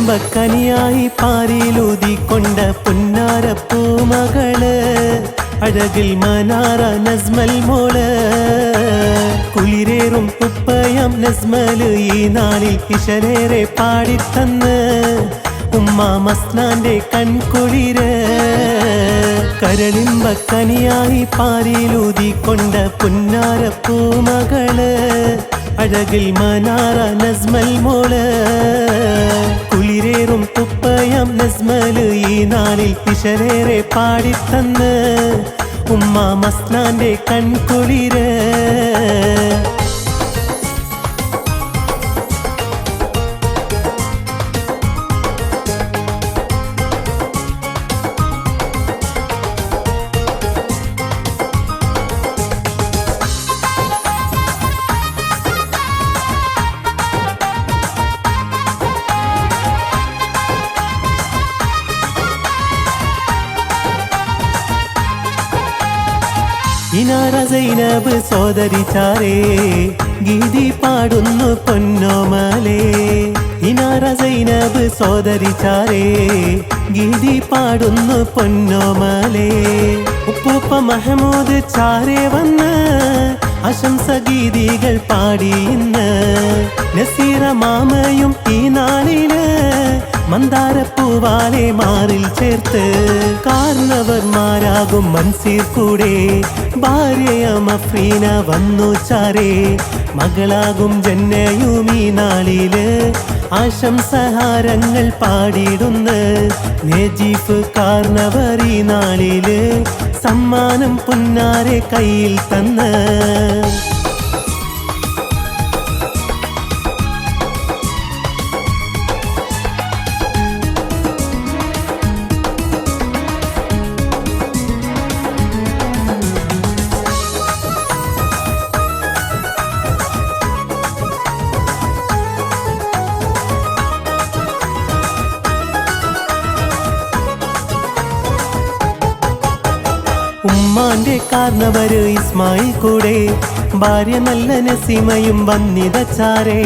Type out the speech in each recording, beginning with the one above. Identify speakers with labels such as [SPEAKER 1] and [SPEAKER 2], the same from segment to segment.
[SPEAKER 1] കരളിമ്പക്കനിയായി പാരിലൂതിക്കൊണ്ട പുന്നാരപ്പൂമകള് അഴകിൽ മനാറ നസ്മൽ മോള് കുളിരേറും ഉപ്പയം നസ്മല് ഈ നാളിൽ ഇശലേറെ പാടിത്തന്ന് ഉമ്മ മസ്നാന്റെ കൺകുളിര് കരളിമ്പക്കനിയായി പാരിലൂതിക്കൊണ്ട പുന്നാരപ്പൂമകള് അഴകിൽ മനാറ നസ്മൽ മോള് കുളിരേറും ഉപ്പയം നസ്മല് ഈ നാളിൽ ഇശലേറെ പാടിത്തന്ന് ഉമ്മ മസ്നാന്റെ കൺകുളിര് ഇനാറ സൈനബ് സോദരി ചാരേ ഗീതി പാടുന്നു പൊന്നോമലേ ഇനാറ സൈനബ് സോദരി ചാരേ ഗീതി പാടുന്നു പൊന്നോമലേ ഉപ്പൂപ്പ മഹമൂദ് ചാരേ വന്ന് ആശംസ ഗീതികൾ പാടി ഇന്ന് നസീറ മാമയും ഈ നാളില് മന്ദാരപ്പൂവാലെ മാറിൽ ചേർത്ത് കാരണവർമാരാകും മൻസീർ കൂടെ ഭാര്യയ മഫ്രീന വന്നു ചാരേ മകളാകും ജന്നയും ഈ നാളില് ആശംസഹാരങ്ങൾ പാടിയിടുന്ന നജീഫ് കാരണവർ ഈ നാളില് സമ്മാനം പുന്നാരെ കയ്യിൽ തന്ന് ഉമ്മാന്റെ കാരണവര് ഇസ്മായിൽ കൂടെ ഭാര്യ നല്ല നസീമയും വന്നിത ചാരേ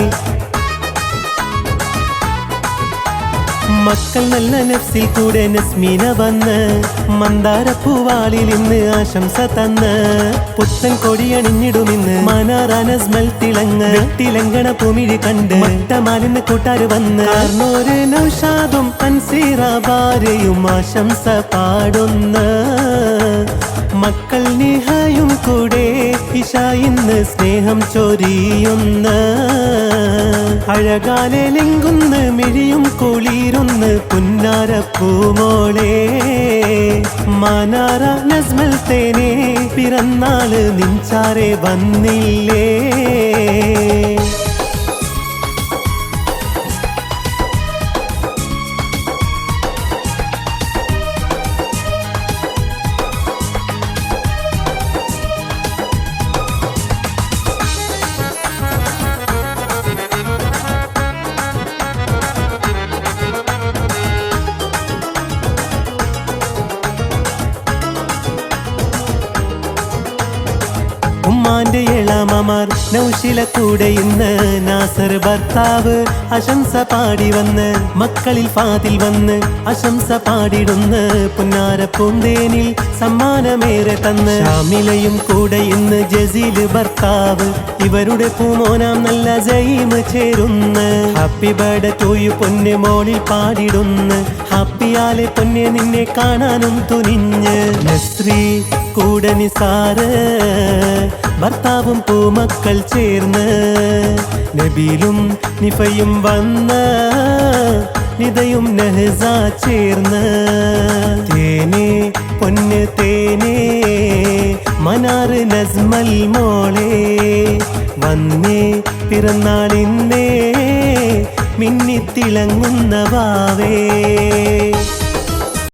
[SPEAKER 1] മക്കൾ നല്ല നഫ്സിൽ കൂടെ നസ്മീന വന്ന് മന്ദാരപ്പൂവാളിൽ ഇന്ന് ആശംസ തന്ന് പുത്തൻ കൊടിയണിഞ്ഞിടുമിന്ന് മനാറ നസ്മൽ തിളങ്ങ് വെട്ടിലങ്കണ പൂമിഴി കണ്ട് മട്ടമാലിന്ന് കൂട്ടാര് വന്ന് കാർന്നോര് നൗഷാദും അൻസീറ ഭാര്യയും ആശംസ പാടുന്ന മക്കൾ നിഹയും കൂടെ ഇഷ ഇന്ന് സ്നേഹം ചൊരിയുന്ന അഴകാലെ ലിങ്കുന്ന് മിഴിയും കുളിരുന്ന് പുന്നാരപ്പൂമോളെ മനാറ നസ്മൽ തേനെ പിറന്നാള് നിൻചാരെ വന്നില്ലേ ഉമ്മാന്റെ ഏളാമമാർ നൗഷില കൂടെ ഇന്ന് നാസർ ഭർത്താവ് ആശംസ പാടി വന്ന് മക്കളിൽ ഫാതിൽ വന്ന് ആശംസ പാടിടുന്ന് പുന്നാര പൂന്തേനിൽ സമ്മാനമേറെ തന്ന് ഷാമിലയും കൂടെ ഇന്ന് ജസീല് ഭർത്താവ് ഇവരുടെ പൂമോനാം നല്ല ജൈമ് ചേരുന്ന് ഹാപ്പി ബർത്ത്ഡേ ടു യു പൊന്നെ മോളിൽ പാടിടുന്ന് ഹാപ്പിയാലെ പൊന്നെ നിന്നെ കാണാനും തുനിഞ്ഞ് നസ്രീ കൂടെ നിസാറ് ഭർത്താവും പൂമക്കൾ ചേർന്ന് നബീലും നിഫയും വന്ന് നിതയും നെഹ്സ ചേർന്ന് തേനെ പൊന്ന് തേനെ മനാറ് നസ്മൽ മോളെ വന്നേ പിറന്നാളിന്നേ മിന്നിത്തിളങ്ങുന്ന വാവേ